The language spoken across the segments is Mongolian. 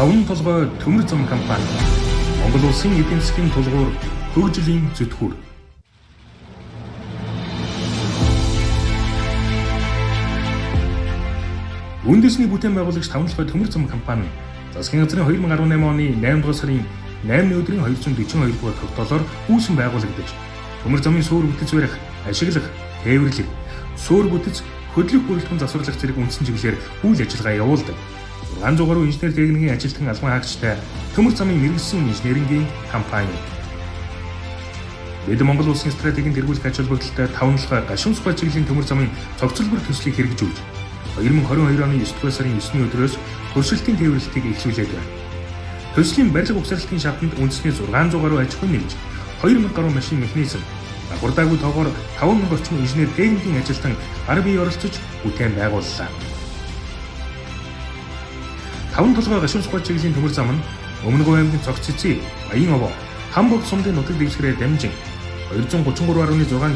5 толгой төмөр зам компани Монгол улсын эдийн засгийн тулгуур хөгжлийн зүтгүүр. Үндэсний бүтээн байгуулагч 5 толгой төмөр зам компани засгийн газрын 2018 оны 8 дугаар сарын 8-ны өдрийн 242 дугаар тогтоолоор үүсгэн байгуулагдаж, төмөр замын суур бүтэц барих, ашиглах, тээвэрлэх, суур бүтэц хөдлөх бүрэлдэхүүн засварлах зэрэг үндсэн чиглэлээр үйл ажиллагаа явуулдаг. 600 гаруй инженер техникийн ажилтан албан хаагчтай төмөр замын мэргэжсэн инженерингийн компани. Бид Монгол улсын стратегийн тэргүүлэх ач холбогдолтой 5 толгой гашуун сухай чиглэлийн төмөр замын цогцлбор төслийг хэрэгжүүлж, 2022 оны 9 дугаар сарын 9-ний өдрөөс туршилтын тээвэрлэлтийг эхлүүлээд байна. Төслийн барилга угсралтын шатанд үндэсний 600 гаруй аж ахуйн нэмж, 2000 гаруй машин механизм, хурдаагүй тоогоор 5000 орчим инженер техникийн ажилтан гар бие оролцож бүтээн байгууллаа. 5 толгой гашуун сухай чиглэлийн төмөр зам нь Өмнөг аймгийн цогц цэцэг, Аян овоо, Хамбог сумдын нутаг дэвсгэрээр дамжин 233.6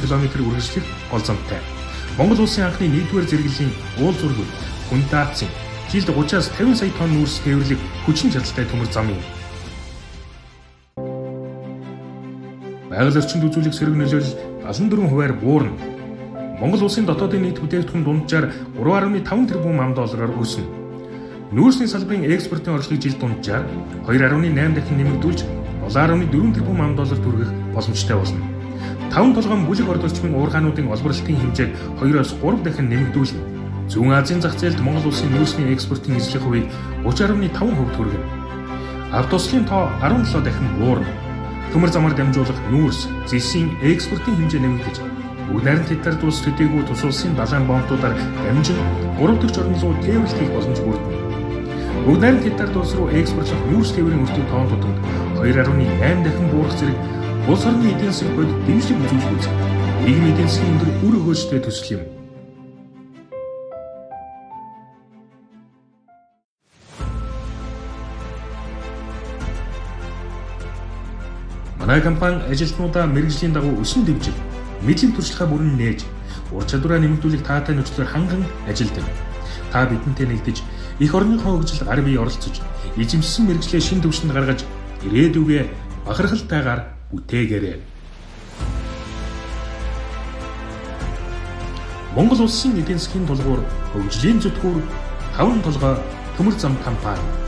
км үргэлжлэх гол замтай. Монгол улсын анхны 1-р зэрэглэлийн уул зураг, хүн даацын жилд 30-аас 50 сая тонн нүүрс тээвэрлэх хүчин чадалтай төмөр зам юм. Байгаль орчинд үзүүлэх сөрөг нөлөөлөл 74%-аар буурна. Монгол улсын дотоодын нийт бүтээгдэхүүн дунджаар 3.5 тэрбум ам.доллараар өснө. Нүүрсний салбарын экспортын орлогыг жилд дунджаар 2.8 дахин нэмэгдүүлж 7.4 тэрбум ам.доллар түргэх боломжтой болно. 5 толгойн бүлэг орд орчмын уурхаануудын олборлолтын хэмжээг 2-оос 3 дахин нэмэгдүүлнэ. Зүүн Азийн зах зээлд Монгол улсын нүүрсний экспортын эзлэх хувийг 30.5% түргэнэ. Автослын тоо 17 дахин буурна. Төмөр замаар дамжуулах нүүрс, зэсийн экспортын хэмжээ нэмэгдэж, бүгд найрамд хятад улс төдийгүй тус улсын далайн бомбуудаар дамжин 3 дахь орон руу тээвэрлэх боломж бүрдэнэ. Бүгд найрамд хятад улс руу экспортлох нүүрс тээврийн өртөг тоон тутамд 2.8 дахин буурах зэрэг улс орны эдийн засаг бодит дэмжлэг үзүүлж үзэх нийгмийн эдийн засгийн өндөр үр өгөөжтэй төсөл юм. Манай компани ажилтнуудаа мэргэжлийн дагуу өсөн дэвжил, мэдлэг туршлагаа бүрэн нээж, ур чадвараа нэмэгдүүлэх таатай нөхцөлөөр ханган ажилдаг. Та бидэнтэй нэгдэж, их орныхоо хөгжилд гар бие оролцож, эзэмшсэн мэргэжлээ шин түвшинд гаргаж, ирээдүгээ бахархалтайгаар үтээгээрэй. Монгол улсын эдийн засгийн тулгуур хөгжлийн зүтгүүр 5 толгой төмөр зам компани